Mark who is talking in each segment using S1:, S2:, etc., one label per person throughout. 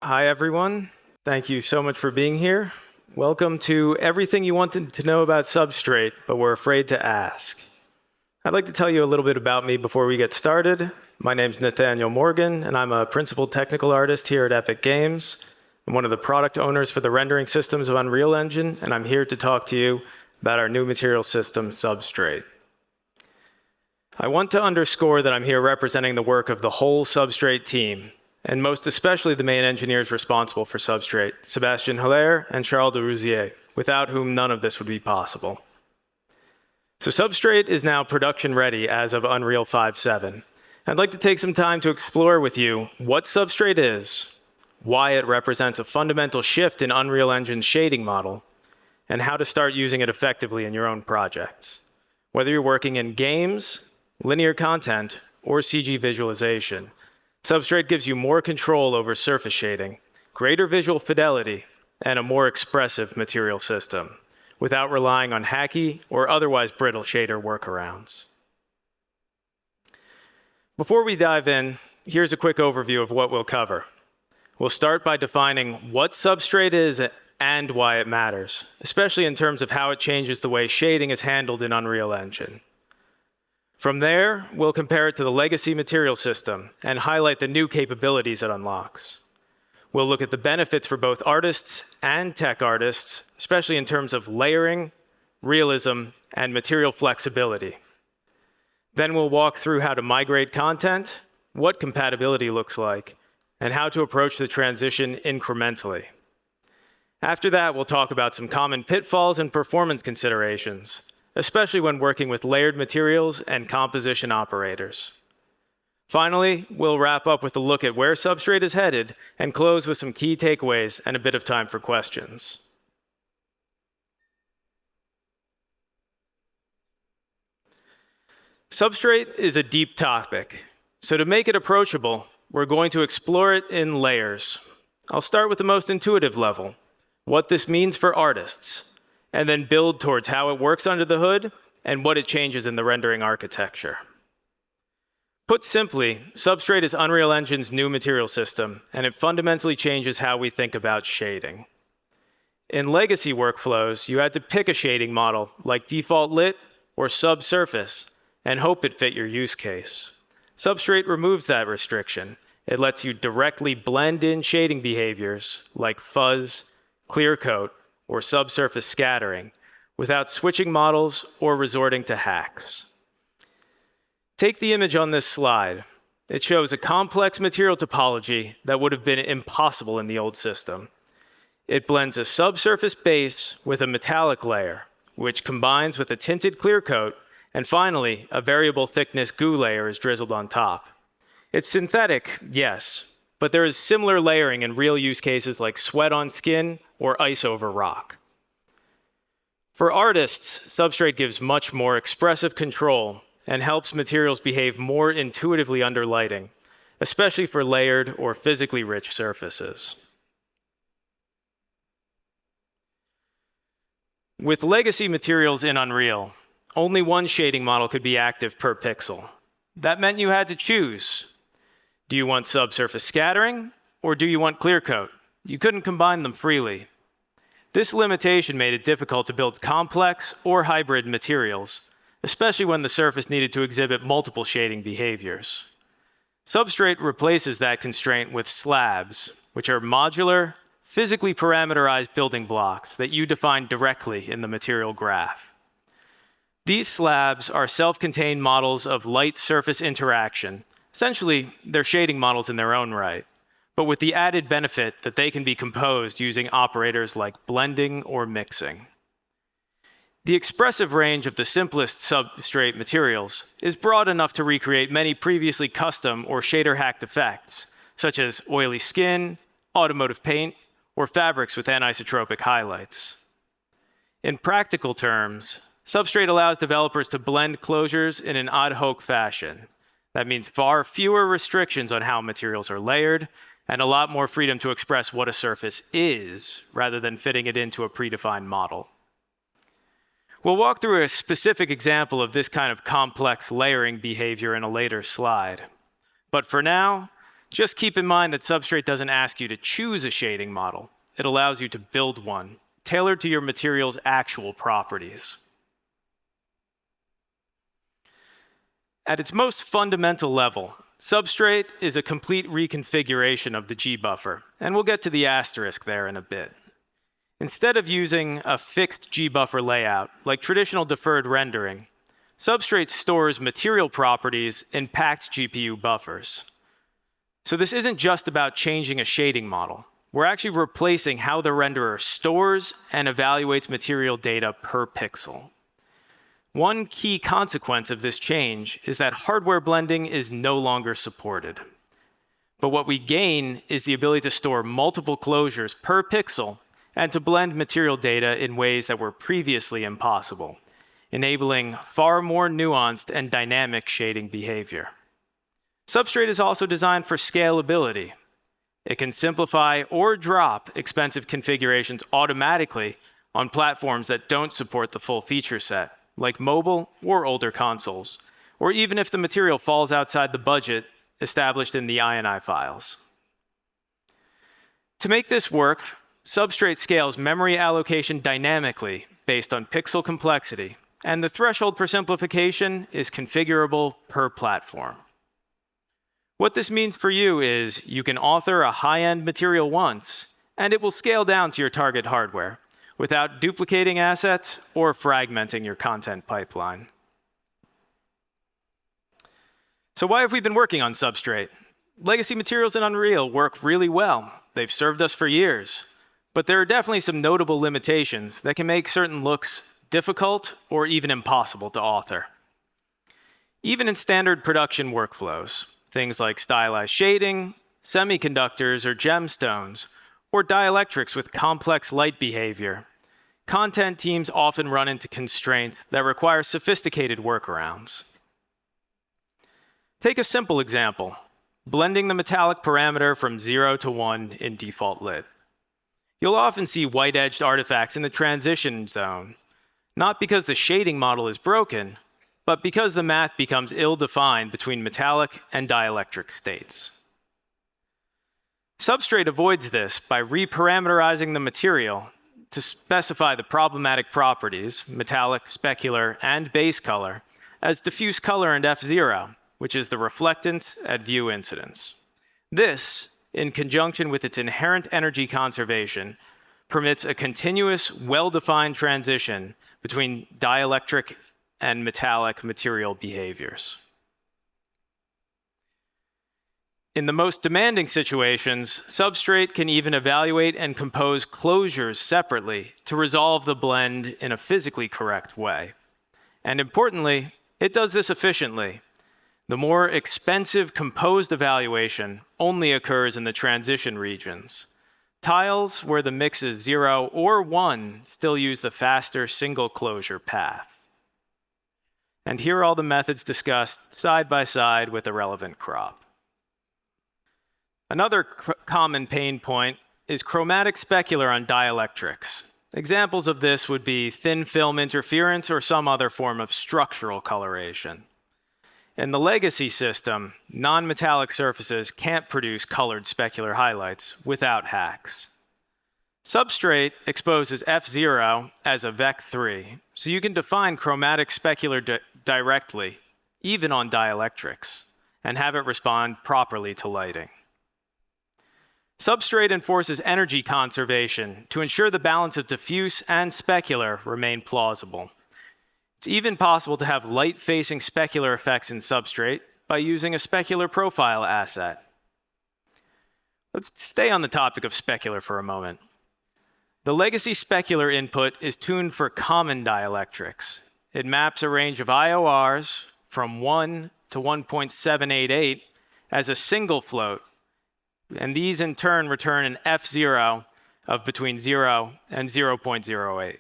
S1: Hi, everyone. Thank you so much for being here. Welcome to everything you wanted to know about Substrate, but were afraid to ask. I'd like to tell you a little bit about me before we get started. My name's Nathaniel Morgan, and I'm a principal technical artist here at Epic Games. I'm one of the product owners for the rendering systems of Unreal Engine, and I'm here to talk to you about our new material system, Substrate. I want to underscore that I'm here representing the work of the whole Substrate team, and most especially the main engineers responsible for Substrate, Sébastien Hilaire and Charles de Rouzier, without whom none of this would be possible. So Substrate is now production ready as of Unreal 5.7. I'd like to take some time to explore with you what Substrate is, why it represents a fundamental shift in Unreal Engine's shading model, and how to start using it effectively in your own projects. Whether you're working in games, linear content, or CG visualization, Substrate gives you more control over surface shading, greater visual fidelity, and a more expressive material system, without relying on hacky or otherwise brittle shader workarounds. Before we dive in, here's a quick overview of what we'll cover. We'll start by defining what Substrate is and why it matters, especially in terms of how it changes the way shading is handled in Unreal Engine. From there, we'll compare it to the legacy material system and highlight the new capabilities it unlocks. We'll look at the benefits for both artists and tech artists, especially in terms of layering, realism, and material flexibility. Then we'll walk through how to migrate content, what compatibility looks like, and how to approach the transition incrementally. After that, we'll talk about some common pitfalls and performance considerations, especially when working with layered materials and composition operators. Finally, we'll wrap up with a look at where Substrate is headed and close with some key takeaways and a bit of time for questions. Substrate is a deep topic, so to make it approachable, we're going to explore it in layers. I'll start with the most intuitive level, what this means for artists, and then build towards how it works under the hood and what it changes in the rendering architecture. Put simply, Substrate is Unreal Engine's new material system, and it fundamentally changes how we think about shading. In legacy workflows, you had to pick a shading model like default lit or subsurface and hope it fit your use case. Substrate removes that restriction. It lets you directly blend in shading behaviors like fuzz, clear coat, or subsurface scattering without switching models or resorting to hacks. Take the image on this slide. It shows a complex material topology that would have been impossible in the old system. It blends a subsurface base with a metallic layer, which combines with a tinted clear coat, and finally, a variable thickness goo layer is drizzled on top. It's synthetic, yes, but there is similar layering in real use cases like sweat on skin or ice over rock. For artists, Substrate gives much more expressive control and helps materials behave more intuitively under lighting, especially for layered or physically rich surfaces. With legacy materials in Unreal, only one shading model could be active per pixel. That meant you had to choose. Do you want subsurface scattering, or do you want clear coat? You couldn't combine them freely. This limitation made it difficult to build complex or hybrid materials, especially when the surface needed to exhibit multiple shading behaviors. Substrate replaces that constraint with slabs, which are modular, physically parameterized building blocks that you define directly in the material graph. These slabs are self-contained models of light surface interaction. Essentially, they're shading models in their own right, but with the added benefit that they can be composed using operators like blending or mixing. The expressive range of the simplest substrate materials is broad enough to recreate many previously custom or shader-hacked effects, such as oily skin, automotive paint, or fabrics with anisotropic highlights. In practical terms, Substrate allows developers to blend closures in an ad hoc fashion. That means far fewer restrictions on how materials are layered, and a lot more freedom to express what a surface is, rather than fitting it into a predefined model. We'll walk through a specific example of this kind of complex layering behavior in a later slide. But for now, Just keep in mind that Substrate doesn't ask you to choose a shading model. It allows you to build one, tailored to your material's actual properties. At its most fundamental level, Substrate is a complete reconfiguration of the GBuffer, and we'll get to the asterisk there in a bit. Instead of using a fixed GBuffer layout, like traditional deferred rendering, Substrate stores material properties in packed GPU buffers. So this isn't just about changing a shading model. We're actually replacing how the renderer stores and evaluates material data per pixel. One key consequence of this change is that hardware blending is no longer supported. But what we gain is the ability to store multiple closures per pixel and to blend material data in ways that were previously impossible, enabling far more nuanced and dynamic shading behavior. Substrate is also designed for scalability. It can simplify or drop expensive configurations automatically on platforms that don't support the full feature set, like mobile or older consoles, or even if the material falls outside the budget established in the INI files. To make this work, Substrate scales memory allocation dynamically based on pixel complexity, and the threshold for simplification is configurable per platform. What this means for you is you can author a high-end material once, and it will scale down to your target hardware without duplicating assets or fragmenting your content pipeline. So why have we been working on Substrate? Legacy materials in Unreal work really well. They've served us for years. But there are definitely some notable limitations that can make certain looks difficult or even impossible to author. Even in standard production workflows, things like stylized shading, semiconductors or gemstones, or dielectrics with complex light behavior, content teams often run into constraints that require sophisticated workarounds. Take a simple example, blending the metallic parameter from 0 to 1 in default lit. You'll often see white-edged artifacts in the transition zone, not because the shading model is broken, but because the math becomes ill-defined between metallic and dielectric states. Substrate avoids this by reparameterizing the material to specify the problematic properties, metallic, specular, and base color, as diffuse color and F0, which is the reflectance at view incidence. This, in conjunction with its inherent energy conservation, permits a continuous, well-defined transition between dielectric and metallic material behaviors. In the most demanding situations, Substrate can even evaluate and compose closures separately to resolve the blend in a physically correct way. And importantly, it does this efficiently. The more expensive composed evaluation only occurs in the transition regions. Tiles where the mix is 0 or 1 still use the faster single closure path. And here are all the methods discussed side by side with the relevant crop. Another common pain point is chromatic specular on dielectrics. Examples of this would be thin film interference or some other form of structural coloration. In the legacy system, non-metallic surfaces can't produce colored specular highlights without hacks. Substrate exposes F0 as a Vec3, so you can define chromatic specular directly, even on dielectrics, and have it respond properly to lighting. Substrate enforces energy conservation to ensure the balance of diffuse and specular remain plausible. It's even possible to have light-facing specular effects in Substrate by using a specular profile asset. Let's stay on the topic of specular for a moment. The legacy specular input is tuned for common dielectrics. It maps a range of IORs from 1 to 1.788 as a single float, and these in turn return an F0 of between 0 and 0.08.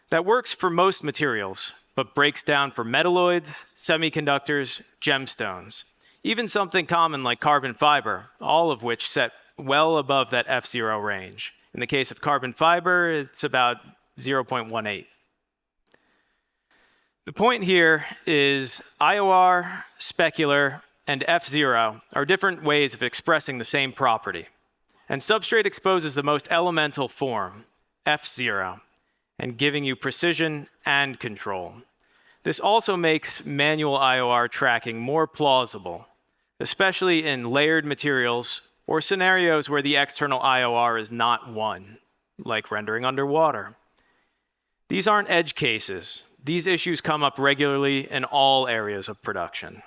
S1: That works for most materials, but breaks down for metalloids, semiconductors, gemstones, even something common like carbon fiber, all of which set well above that F0 range. In the case of carbon fiber, it's about 0.18. The point here is IOR, specular, and F0 are different ways of expressing the same property. And Substrate exposes the most elemental form, F0, and giving you precision and control. This also makes manual IOR tracking more plausible, especially in layered materials or scenarios where the external IOR is not one, like rendering underwater. These aren't edge cases. These issues come up regularly in all areas of production.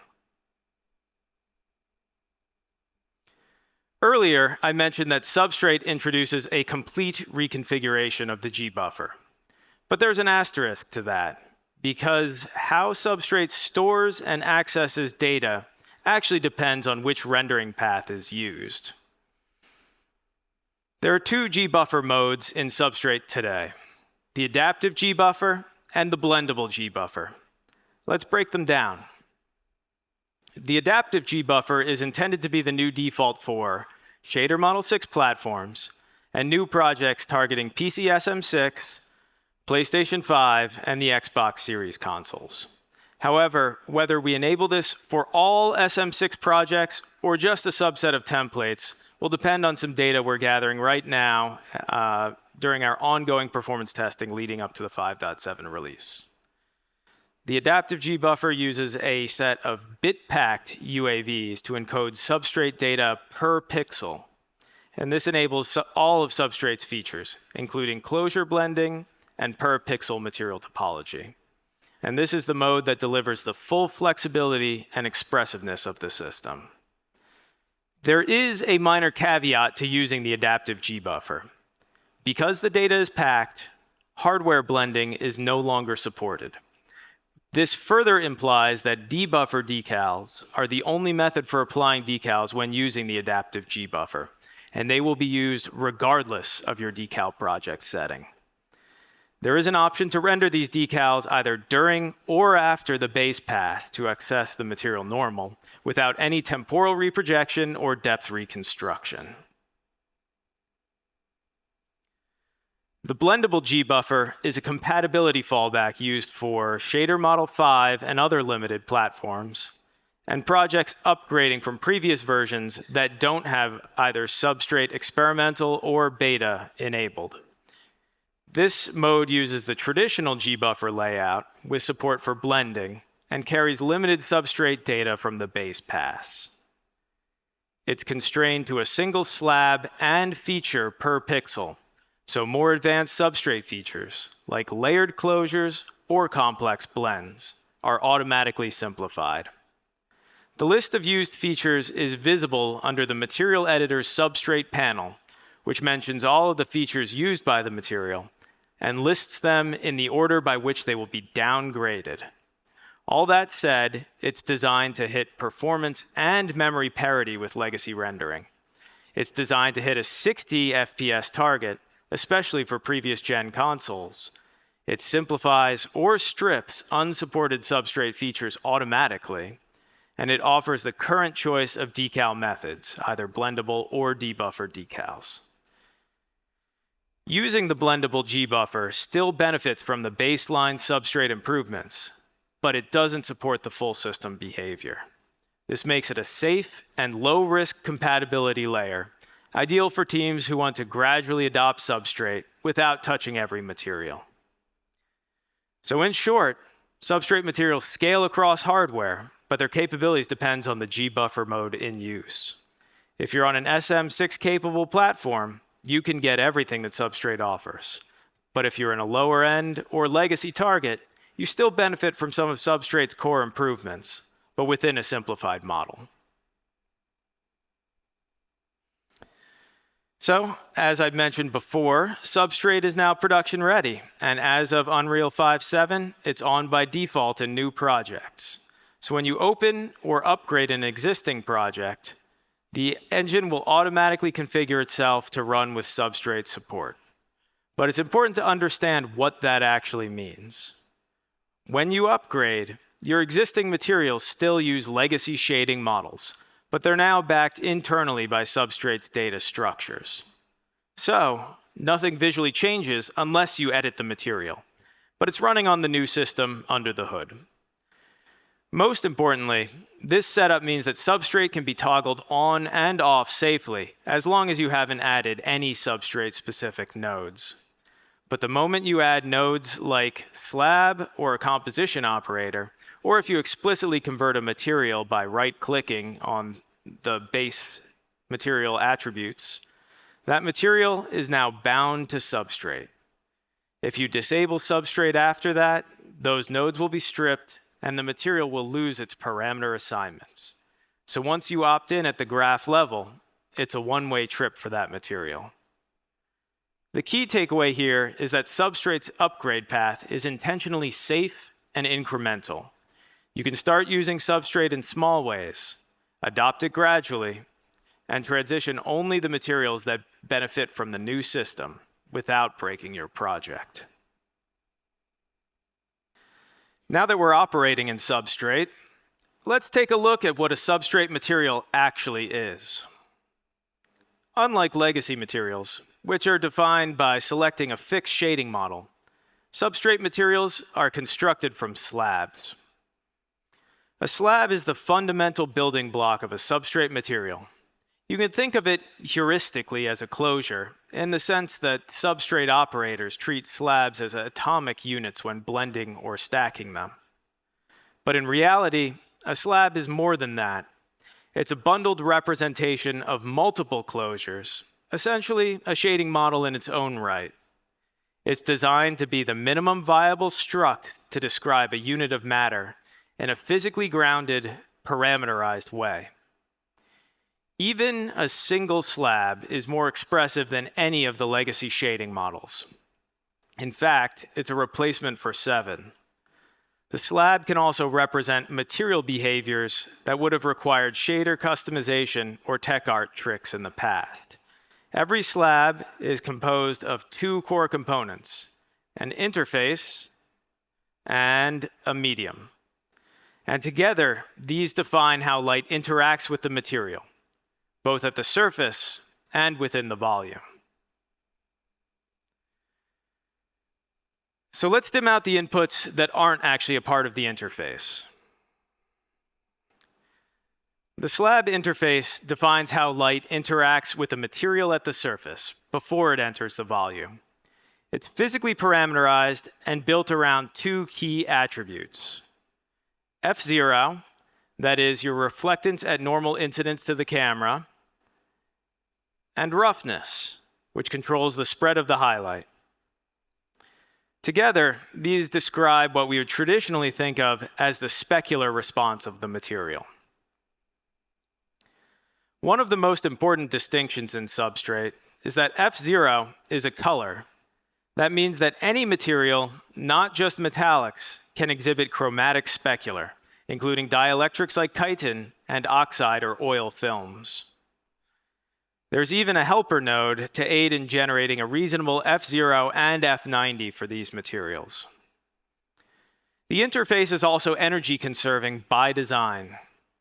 S1: Earlier, I mentioned that Substrate introduces a complete reconfiguration of the GBuffer. But there's an asterisk to that, because how Substrate stores and accesses data actually depends on which rendering path is used. There are two GBuffer modes in Substrate today, the Adaptive GBuffer and the Blendable GBuffer. Let's break them down. The Adaptive GBuffer is intended to be the new default for Shader Model 6 platforms and new projects targeting PC SM6, PlayStation 5, and the Xbox Series consoles. However, whether we enable this for all SM6 projects or just a subset of templates will depend on some data we're gathering right now during our ongoing performance testing leading up to the 5.7 release. The Adaptive GBuffer uses a set of bit-packed UAVs to encode Substrate data per pixel, and this enables all of Substrate's features, including closure blending and per-pixel material topology. And this is the mode that delivers the full flexibility and expressiveness of the system. There is a minor caveat to using the Adaptive GBuffer. Because the data is packed, hardware blending is no longer supported. This further implies that debuffer decals are the only method for applying decals when using the Adaptive GBuffer, and they will be used regardless of your decal project setting. There is an option to render these decals either during or after the base pass to access the material normal without any temporal reprojection or depth reconstruction. The Blendable GBuffer is a compatibility fallback used for Shader Model 5 and other limited platforms, and projects upgrading from previous versions that don't have either Substrate Experimental or Beta enabled. This mode uses the traditional GBuffer layout with support for blending and carries limited Substrate data from the base pass. It's constrained to a single slab and feature per pixel, so more advanced Substrate features, like layered closures or complex blends, are automatically simplified. The list of used features is visible under the Material Editor's Substrate panel, which mentions all of the features used by the material and lists them in the order by which they will be downgraded. All that said, it's designed to hit performance and memory parity with legacy rendering. It's designed to hit a 60 FPS target, especially for previous gen consoles. It simplifies or strips unsupported Substrate features automatically, and it offers the current choice of decal methods, either blendable or debuffer decals. Using the Blendable GBuffer still benefits from the baseline Substrate improvements, but it doesn't support the full system behavior. This makes it a safe and low-risk compatibility layer, ideal for teams who want to gradually adopt Substrate without touching every material. So in short, Substrate materials scale across hardware, but their capabilities depend on the GBuffer mode in use. If you're on an SM6 capable platform, you can get everything that Substrate offers. But if you're in a lower end or legacy target, you still benefit from some of Substrate's core improvements, but within a simplified model. So, as I'd mentioned before, Substrate is now production ready, and as of Unreal 5.7, it's on by default in new projects. So when you open or upgrade an existing project, the engine will automatically configure itself to run with Substrate support. But it's important to understand what that actually means. When you upgrade, your existing materials still use legacy shading models, but they're now backed internally by Substrate's data structures. So, nothing visually changes unless you edit the material, but it's running on the new system under the hood. Most importantly, this setup means that substrate can be toggled on and off safely as long as you haven't added any substrate-specific nodes. But the moment you add nodes like slab or a composition operator, or if you explicitly convert a material by right-clicking on the base material attributes, that material is now bound to substrate. If you disable substrate after that, those nodes will be stripped and the material will lose its parameter assignments. So once you opt in at the graph level, it's a one-way trip for that material. The key takeaway here is that substrate's upgrade path is intentionally safe and incremental. You can start using substrate in small ways, adopt it gradually, and transition only the materials that benefit from the new system without breaking your project. Now that we're operating in substrate, let's take a look at what a substrate material actually is. Unlike legacy materials, which are defined by selecting a fixed shading model, substrate materials are constructed from slabs. A slab is the fundamental building block of a substrate material. You can think of it heuristically as a closure, in the sense that substrate operators treat slabs as atomic units when blending or stacking them. But in reality, a slab is more than that. It's a bundled representation of multiple closures, essentially a shading model in its own right. It's designed to be the minimum viable struct to describe a unit of matter in a physically grounded, parameterized way. Even a single slab is more expressive than any of the legacy shading models. In fact, it's a replacement for 7. The slab can also represent material behaviors that would have required shader customization or tech art tricks in the past. Every slab is composed of 2 core components, an interface and a medium. And together, these define how light interacts with the material, both at the surface and within the volume. So let's dim out the inputs that aren't actually a part of the interface. The slab interface defines how light interacts with the material at the surface before it enters the volume. It's physically parameterized and built around 2 key attributes. F0, that is your reflectance at normal incidence to the camera, and roughness, which controls the spread of the highlight. Together, these describe what we would traditionally think of as the specular response of the material. One of the most important distinctions in substrate is that F0 is a color. That means that any material, not just metallics, can exhibit chromatic specular, including dielectrics like chitin and oxide or oil films. There's even a helper node to aid in generating a reasonable F0 and F90 for these materials. The interface is also energy conserving by design.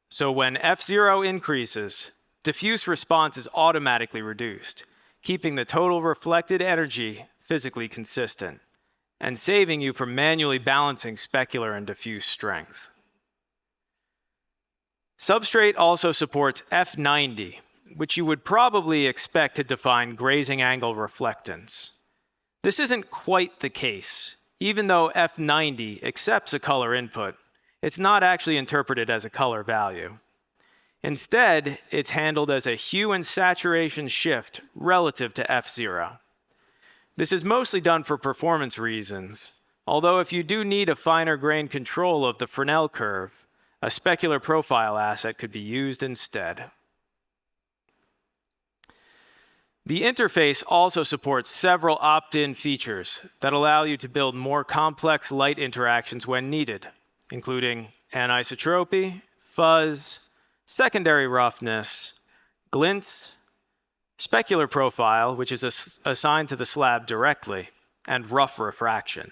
S1: So when F0 increases, diffuse response is automatically reduced, keeping the total reflected energy physically consistent and saving you from manually balancing specular and diffuse strength. Substrate also supports F90, which you would probably expect to define grazing angle reflectance. This isn't quite the case. Even though F90 accepts a color input, it's not actually interpreted as a color value. Instead, it's handled as a hue and saturation shift relative to F0. This is mostly done for performance reasons, although if you do need a finer grain control of the Fresnel curve, a specular profile asset could be used instead. The interface also supports several opt-in features that allow you to build more complex light interactions when needed, including anisotropy, fuzz, secondary roughness, glints, specular profile, which is assigned to the slab directly, and rough refraction.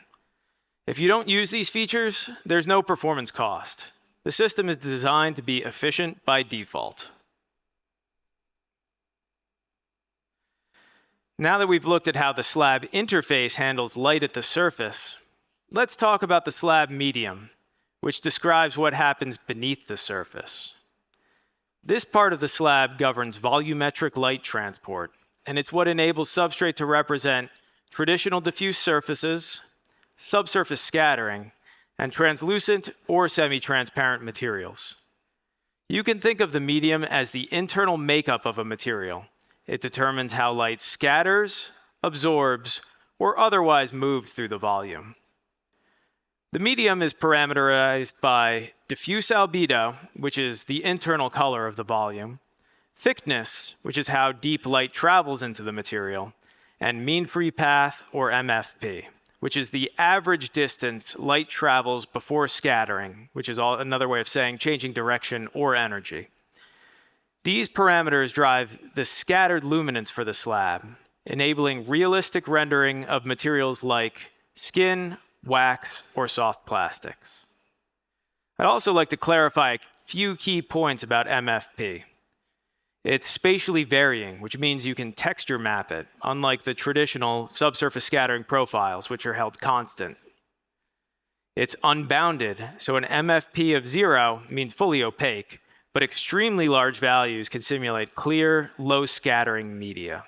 S1: If you don't use these features, there's no performance cost. The system is designed to be efficient by default. Now that we've looked at how the slab interface handles light at the surface, let's talk about the slab medium, which describes what happens beneath the surface. This part of the slab governs volumetric light transport, and it's what enables substrate to represent traditional diffuse surfaces, subsurface scattering, and translucent or semi-transparent materials. You can think of the medium as the internal makeup of a material. It determines how light scatters, absorbs, or otherwise moves through the volume. The medium is parameterized by diffuse albedo, which is the internal color of the volume, thickness, which is how deep light travels into the material, and mean free path, or MFP, which is the average distance light travels before scattering, which is another way of saying changing direction or energy. These parameters drive the scattered luminance for the slab, enabling realistic rendering of materials like skin, wax, or soft plastics. I'd also like to clarify a few key points about MFP. It's spatially varying, which means you can texture map it, unlike the traditional subsurface scattering profiles, which are held constant. It's unbounded, so an MFP of 0 means fully opaque, but extremely large values can simulate clear, low scattering media.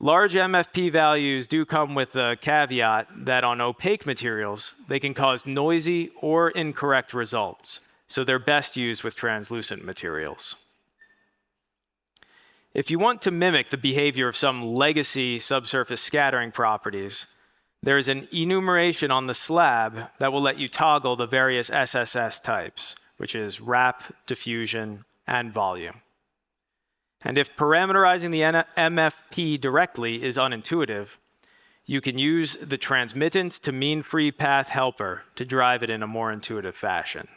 S1: Large MFP values do come with the caveat that on opaque materials, they can cause noisy or incorrect results, so they're best used with translucent materials. If you want to mimic the behavior of some legacy subsurface scattering properties, there is an enumeration on the slab that will let you toggle the various SSS types, which is wrap, diffusion, and volume. And if parameterizing the MFP directly is unintuitive, you can use the transmittance to mean free path helper to drive it in a more intuitive fashion.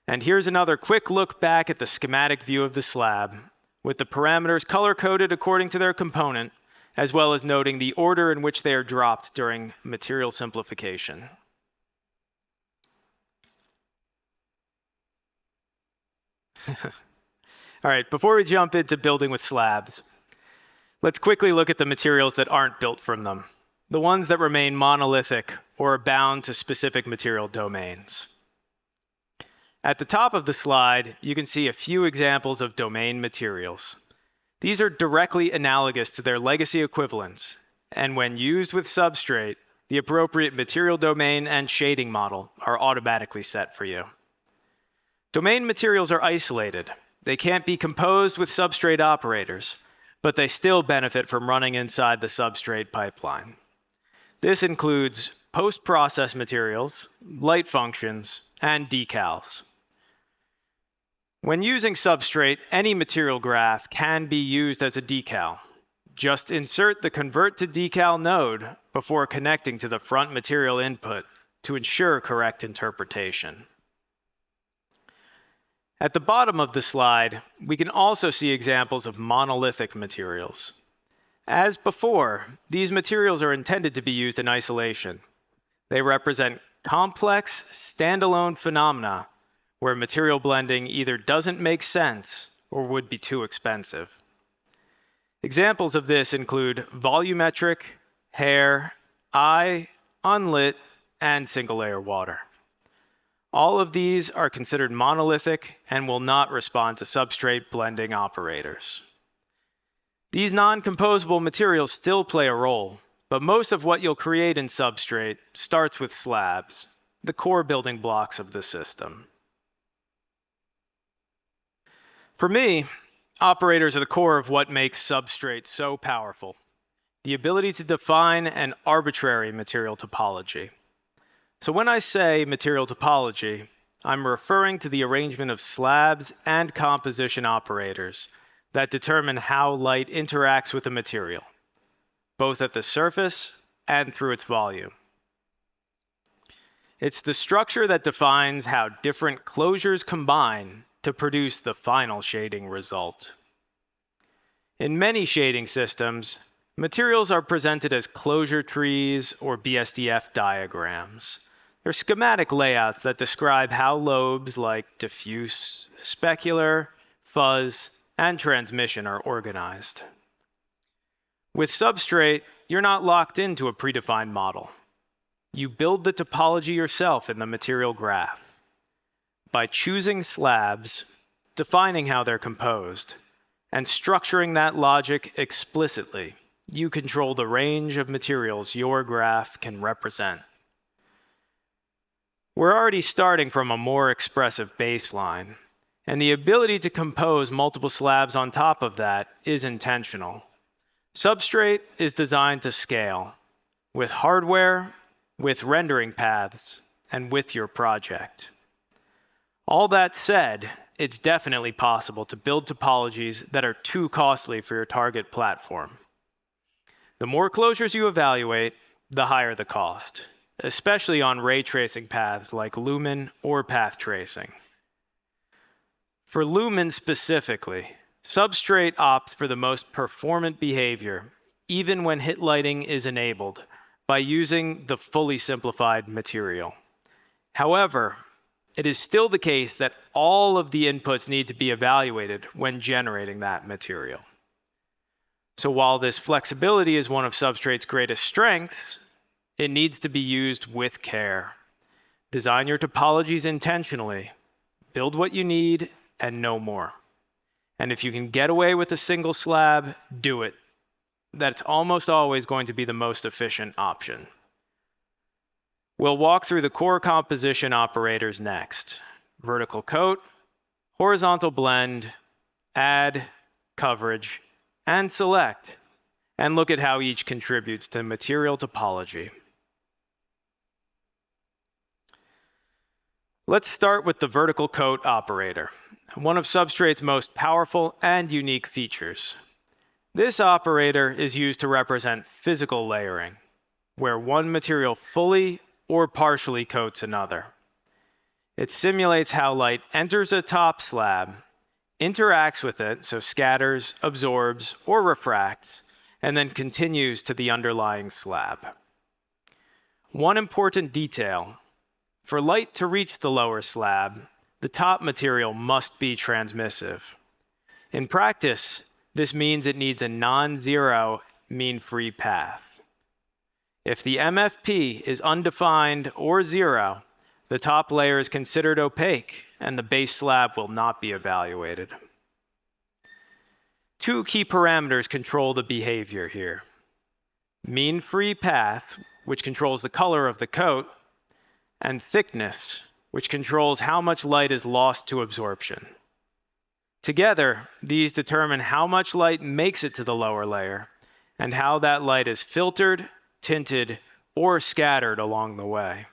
S1: And here's another quick look back at the schematic view of the slab, with the parameters color-coded according to their component, as well as noting the order in which they are dropped during material simplification. All right, before we jump into building with slabs, let's quickly look at the materials that aren't built from them, the ones that remain monolithic or are bound to specific material domains. At the top of the slide, you can see a few examples of domain materials. These are directly analogous to their legacy equivalents, and when used with substrate, the appropriate material domain and shading model are automatically set for you. Domain materials are isolated. They can't be composed with substrate operators, but they still benefit from running inside the substrate pipeline. This includes post-process materials, light functions, and decals. When using substrate, any material graph can be used as a decal. Just insert the Convert to Decal node before connecting to the front material input to ensure correct interpretation. At the bottom of the slide, we can also see examples of monolithic materials. As before, these materials are intended to be used in isolation. They represent complex, standalone phenomena where material blending either doesn't make sense or would be too expensive. Examples of this include volumetric, hair, eye, unlit, and single-layer water. All of these are considered monolithic and will not respond to substrate blending operators. These non-composable materials still play a role, but most of what you'll create in substrate starts with slabs, the core building blocks of the system. For me, operators are the core of what makes substrate so powerful, the ability to define an arbitrary material topology. So when I say material topology, I'm referring to the arrangement of slabs and composition operators that determine how light interacts with a material, both at the surface and through its volume. It's the structure that defines how different closures combine to produce the final shading result. In many shading systems, materials are presented as closure trees or BSDF diagrams. They're schematic layouts that describe how lobes like diffuse, specular, fuzz, and transmission are organized. With substrate, you're not locked into a predefined model. You build the topology yourself in the material graph. By choosing slabs, defining how they're composed, and structuring that logic explicitly, you control the range of materials your graph can represent. We're already starting from a more expressive baseline, and the ability to compose multiple slabs on top of that is intentional. Substrate is designed to scale with hardware, with rendering paths, and with your project. All that said, it's definitely possible to build topologies that are too costly for your target platform. The more closures you evaluate, the higher the cost, especially on ray tracing paths like lumen or path tracing. For lumen specifically, Substrate opts for the most performant behavior, even when hit lighting is enabled, by using the fully simplified material. However, it is still the case that all of the inputs need to be evaluated when generating that material. So while this flexibility is one of Substrate's greatest strengths, it needs to be used with care. Design your topologies intentionally, build what you need, and no more. And if you can get away with a single slab, do it. That's almost always going to be the most efficient option. We'll walk through the core composition operators next. Vertical coat, horizontal blend, add, coverage, and select, and look at how each contributes to material topology. Let's start with the vertical coat operator, one of Substrate's most powerful and unique features. This operator is used to represent physical layering, where one material fully or partially coats another. It simulates how light enters a top slab, interacts with it, so scatters, absorbs, or refracts, and then continues to the underlying slab. One important detail: for light to reach the lower slab, the top material must be transmissive. In practice, this means it needs a non-zero mean-free path. If the MFP is undefined or zero, the top layer is considered opaque and the base slab will not be evaluated. Two key parameters control the behavior here: mean-free path, which controls the color of the coat, and thickness, which controls how much light is lost to absorption. Together, these determine how much light makes it to the lower layer and how that light is filtered, tinted, or scattered along the way.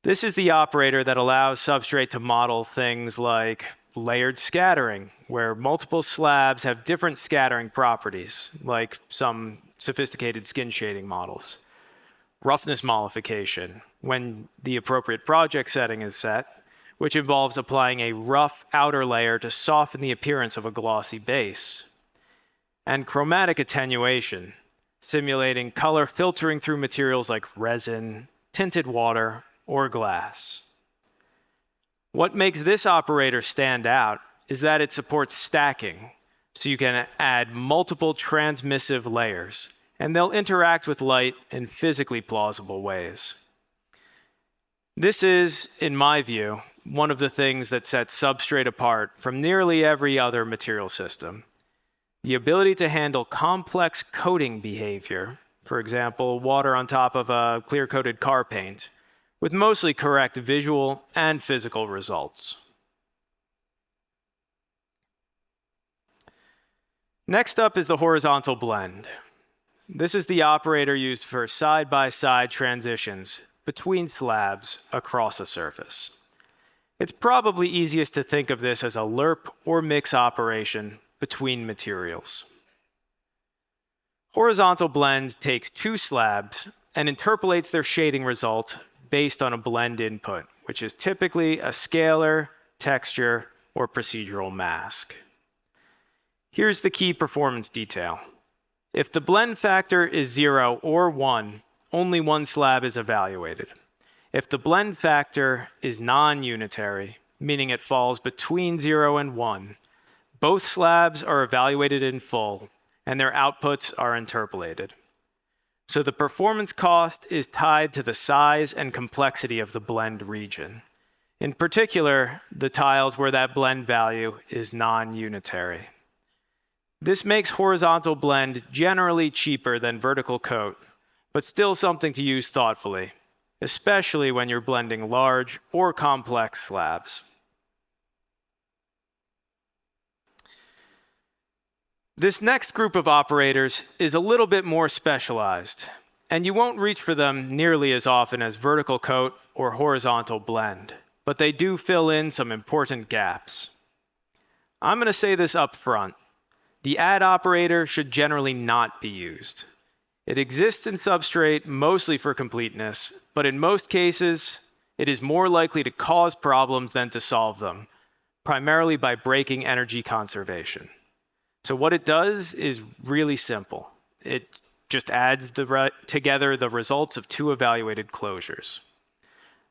S1: This is the operator that allows Substrate to model things like layered scattering, where multiple slabs have different scattering properties, like some sophisticated skin shading models. Roughness modification, when the appropriate project setting is set, which involves applying a rough outer layer to soften the appearance of a glossy base. And chromatic attenuation, simulating color filtering through materials like resin, tinted water, or glass. What makes this operator stand out is that it supports stacking, so you can add multiple transmissive layers, and they'll interact with light in physically plausible ways. This is, in my view, one of the things that sets Substrate apart from nearly every other material system. The ability to handle complex coating behavior, for example, water on top of a clear-coated car paint, with mostly correct visual and physical results. Next up is the horizontal blend. This is the operator used for side-by-side transitions between slabs across a surface. It's probably easiest to think of this as a lerp or mix operation between materials. Horizontal blend takes two slabs and interpolates their shading result based on a blend input, which is typically a scalar, texture, or procedural mask. Here's the key performance detail. If the blend factor is 0 or 1, only one slab is evaluated. If the blend factor is non-unitary, meaning it falls between 0 and 1, both slabs are evaluated in full, and their outputs are interpolated. So the performance cost is tied to the size and complexity of the blend region. In particular, the tiles where that blend value is non-unitary. This makes horizontal blend generally cheaper than vertical coat, but still something to use thoughtfully, especially when you're blending large or complex slabs. This next group of operators is a little bit more specialized, and you won't reach for them nearly as often as vertical coat or horizontal blend, but they do fill in some important gaps. I'm going to say this up front. The add operator should generally not be used. It exists in Substrate mostly for completeness, but in most cases, it is more likely to cause problems than to solve them, primarily by breaking energy conservation. So what it does is really simple. It just adds together the results of two evaluated closures.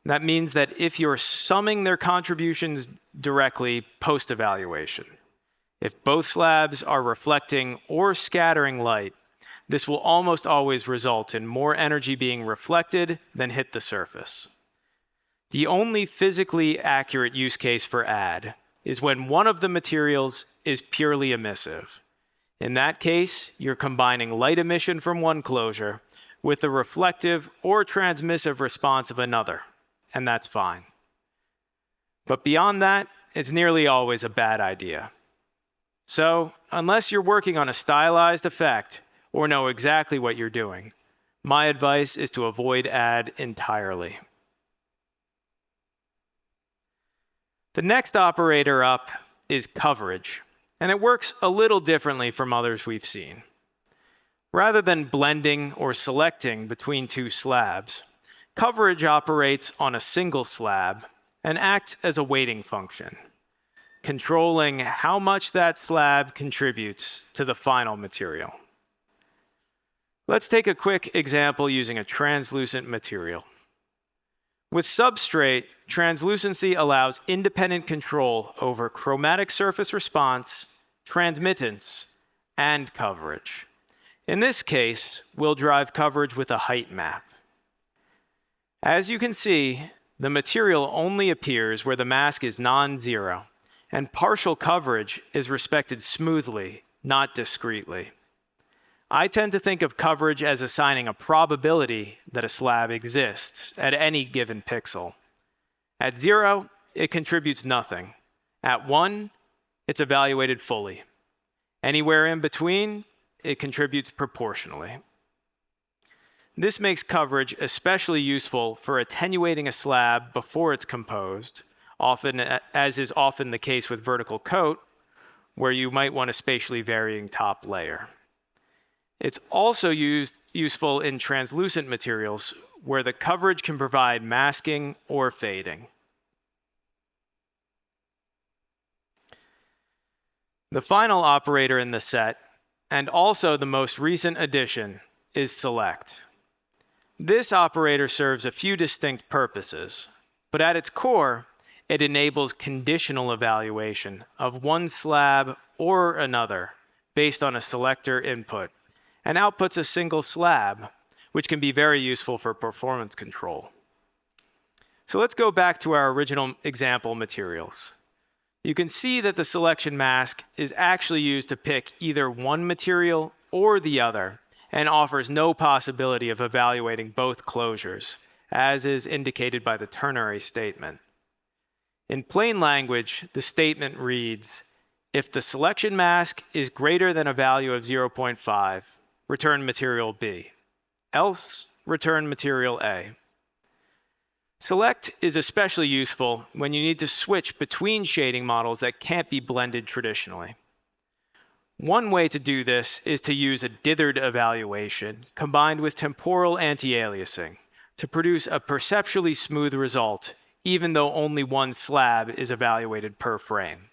S1: That means that if you're summing their contributions directly post-evaluation, if both slabs are reflecting or scattering light, this will almost always result in more energy being reflected than hit the surface. The only physically accurate use case for add is when one of the materials is purely emissive. In that case, you're combining light emission from one closure with the reflective or transmissive response of another, and that's fine. But beyond that, it's nearly always a bad idea. So, unless you're working on a stylized effect or know exactly what you're doing, my advice is to avoid add entirely. The next operator up is coverage, and it works a little differently from others we've seen. Rather than blending or selecting between two slabs, coverage operates on a single slab and acts as a weighting function, controlling how much that slab contributes to the final material. Let's take a quick example using a translucent material. With Substrate, translucency allows independent control over chromatic surface response, transmittance, and coverage. In this case, we'll drive coverage with a height map. As you can see, the material only appears where the mask is non-zero, and partial coverage is respected smoothly, not discretely. I tend to think of coverage as assigning a probability that a slab exists at any given pixel. At 0, it contributes nothing. At 1, it's evaluated fully. Anywhere in between, it contributes proportionally. This makes coverage especially useful for attenuating a slab before it's composed, as is often the case with vertical coat, where you might want a spatially varying top layer. It's also useful in translucent materials where the coverage can provide masking or fading. The final operator in the set, and also the most recent addition, is select. This operator serves a few distinct purposes, but at its core, it enables conditional evaluation of one slab or another based on a selector input, and outputs a single slab, which can be very useful for performance control. So let's go back to our original example materials. You can see that the selection mask is actually used to pick either one material or the other, and offers no possibility of evaluating both closures, as is indicated by the ternary statement. In plain language, the statement reads, if the selection mask is greater than a value of 0.5, return material B, else return material A. Select is especially useful when you need to switch between shading models that can't be blended traditionally. One way to do this is to use a dithered evaluation combined with temporal anti-aliasing to produce a perceptually smooth result, even though only one slab is evaluated per frame.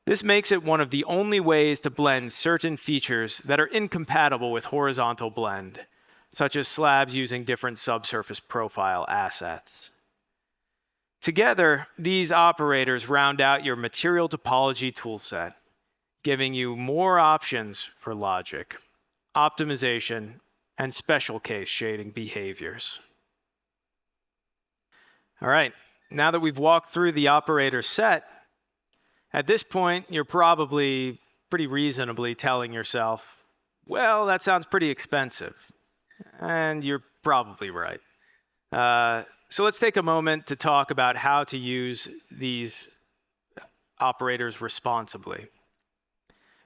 S1: This makes it one of the only ways to blend certain features that are incompatible with horizontal blend, such as slabs using different subsurface profile assets. Together, these operators round out your material topology toolset, giving you more options for logic, optimization, and special case shading behaviors. All right, now that we've walked through the operator set, at this point, you're probably pretty reasonably telling yourself, well, that sounds pretty expensive. And you're probably right. So let's take a moment to talk about how to use these operators responsibly.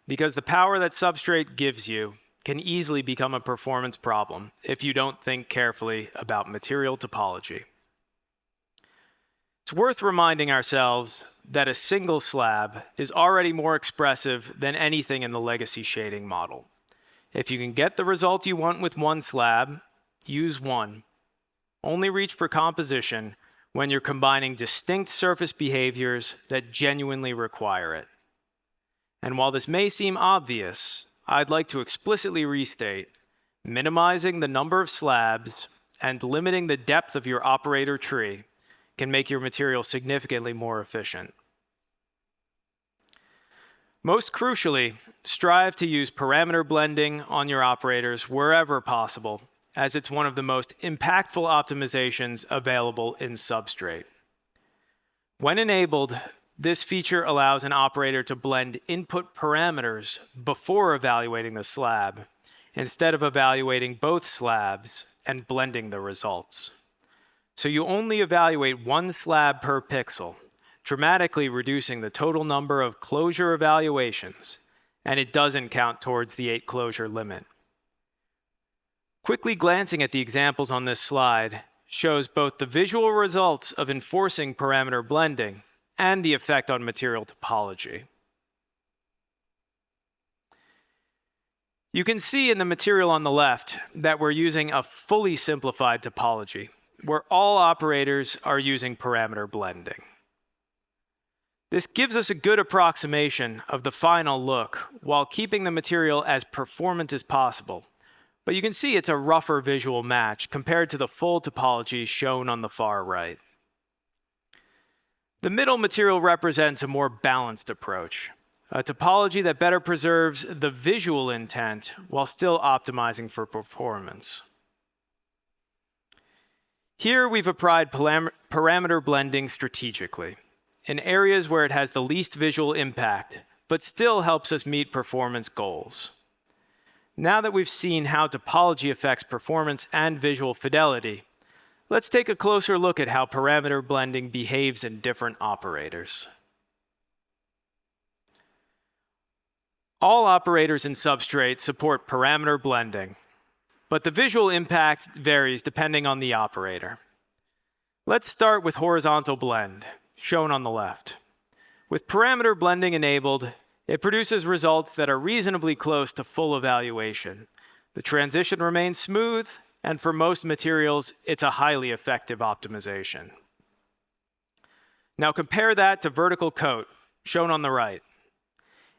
S1: Because the power that Substrate gives you can easily become a performance problem if you don't think carefully about material topology. It's worth reminding ourselves that a single slab is already more expressive than anything in the legacy shading model. If you can get the result you want with one slab, use one. Only reach for composition when you're combining distinct surface behaviors that genuinely require it. And while this may seem obvious, I'd like to explicitly restate, minimizing the number of slabs and limiting the depth of your operator tree can make your material significantly more efficient. Most crucially, strive to use parameter blending on your operators wherever possible, as it's one of the most impactful optimizations available in Substrate. When enabled, this feature allows an operator to blend input parameters before evaluating the slab, instead of evaluating both slabs and blending the results. So you only evaluate one slab per pixel, dramatically reducing the total number of closure evaluations, and it doesn't count towards the 8 closure limit. Quickly glancing at the examples on this slide shows both the visual results of enforcing parameter blending and the effect on material topology. You can see in the material on the left that we're using a fully simplified topology, where all operators are using parameter blending. This gives us a good approximation of the final look while keeping the material as performant as possible. But you can see it's a rougher visual match compared to the full topology shown on the far right. The middle material represents a more balanced approach, a topology that better preserves the visual intent while still optimizing for performance. Here we've applied parameter blending strategically, in areas where it has the least visual impact, but still helps us meet performance goals. Now that we've seen how topology affects performance and visual fidelity, let's take a closer look at how parameter blending behaves in different operators. All operators in Substrate support parameter blending, but the visual impact varies depending on the operator. Let's start with horizontal blend, shown on the left. With parameter blending enabled, it produces results that are reasonably close to full evaluation. The transition remains smooth, and for most materials, it's a highly effective optimization. Now compare that to vertical coat, shown on the right.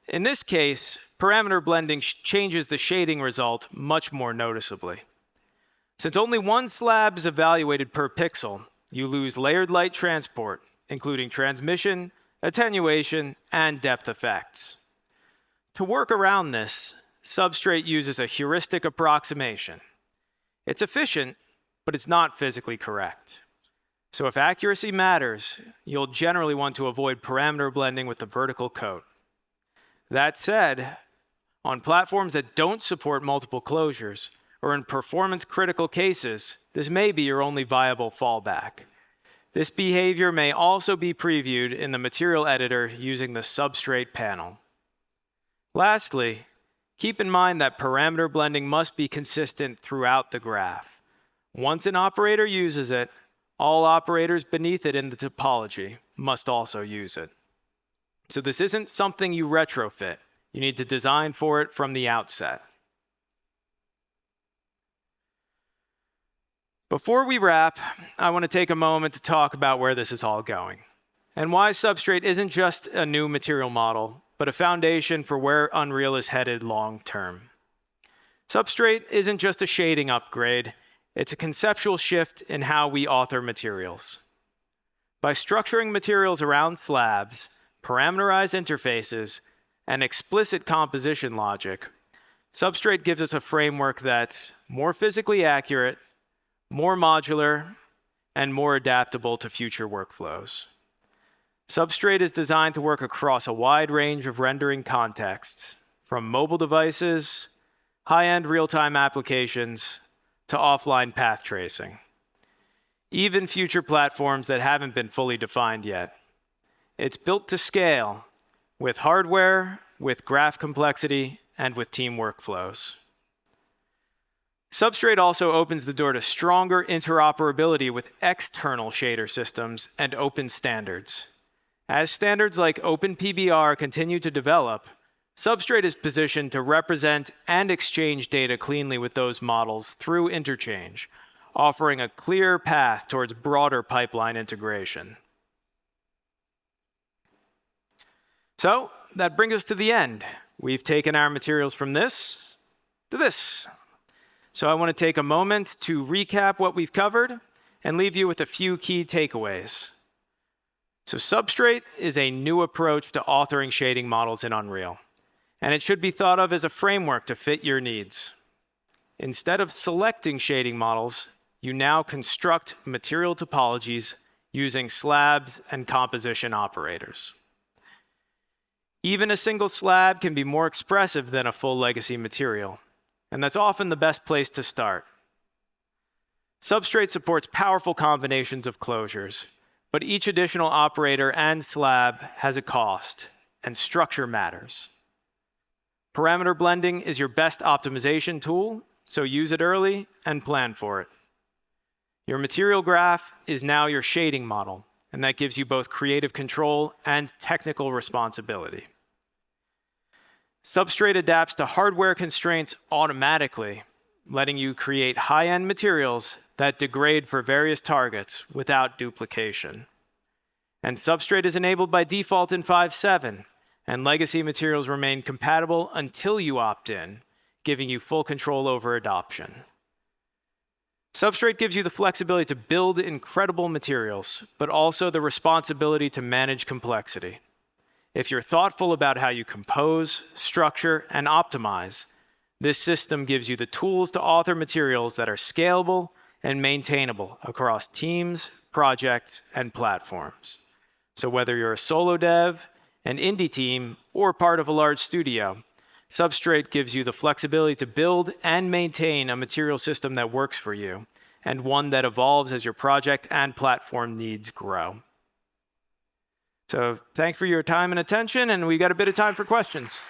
S1: In this case, parameter blending changes the shading result much more noticeably. Since only one slab is evaluated per pixel, you lose layered light transport, including transmission, attenuation, and depth effects. To work around this, Substrate uses a heuristic approximation. It's efficient, but it's not physically correct. So if accuracy matters, you'll generally want to avoid parameter blending with the vertical coat. That said, on platforms that don't support multiple closures, or in performance-critical cases, this may be your only viable fallback. This behavior may also be previewed in the material editor using the Substrate panel. Lastly, keep in mind that parameter blending must be consistent throughout the graph. Once an operator uses it, all operators beneath it in the topology must also use it. So this isn't something you retrofit. You need to design for it from the outset. Before we wrap, I want to take a moment to talk about where this is all going, and why Substrate isn't just a new material model, but a foundation for where Unreal is headed long term. Substrate isn't just a shading upgrade, it's a conceptual shift in how we author materials. By structuring materials around slabs, parameterized interfaces, and explicit composition logic, Substrate gives us a framework that's more physically accurate, more modular, and more adaptable to future workflows. Substrate is designed to work across a wide range of rendering contexts, from mobile devices, high-end real-time applications, to offline path tracing. Even future platforms that haven't been fully defined yet. It's built to scale with hardware, with graph complexity, and with team workflows. Substrate also opens the door to stronger interoperability with external shader systems and open standards. As standards like OpenPBR continue to develop, Substrate is positioned to represent and exchange data cleanly with those models through interchange, offering a clear path towards broader pipeline integration. So that brings us to the end. We've taken our materials from this to this. So I want to take a moment to recap what we've covered and leave you with a few key takeaways. So Substrate is a new approach to authoring shading models in Unreal, and it should be thought of as a framework to fit your needs. Instead of selecting shading models, you now construct material topologies using slabs and composition operators. Even a single slab can be more expressive than a full legacy material, and that's often the best place to start. Substrate supports powerful combinations of closures, but each additional operator and slab has a cost, and structure matters. Parameter blending is your best optimization tool, so use it early and plan for it. Your material graph is now your shading model, and that gives you both creative control and technical responsibility. Substrate adapts to hardware constraints automatically, letting you create high-end materials that degrade for various targets without duplication. And Substrate is enabled by default in 5.7, and legacy materials remain compatible until you opt in, giving you full control over adoption. Substrate gives you the flexibility to build incredible materials, but also the responsibility to manage complexity. If you're thoughtful about how you compose, structure, and optimize, this system gives you the tools to author materials that are scalable and maintainable across teams, projects, and platforms. So whether you're a solo dev, an indie team, or part of a large studio, Substrate gives you the flexibility to build and maintain a material system that works for you, and one that evolves as your project and platform needs grow. So thanks for your time and attention, and we got a bit of time for questions.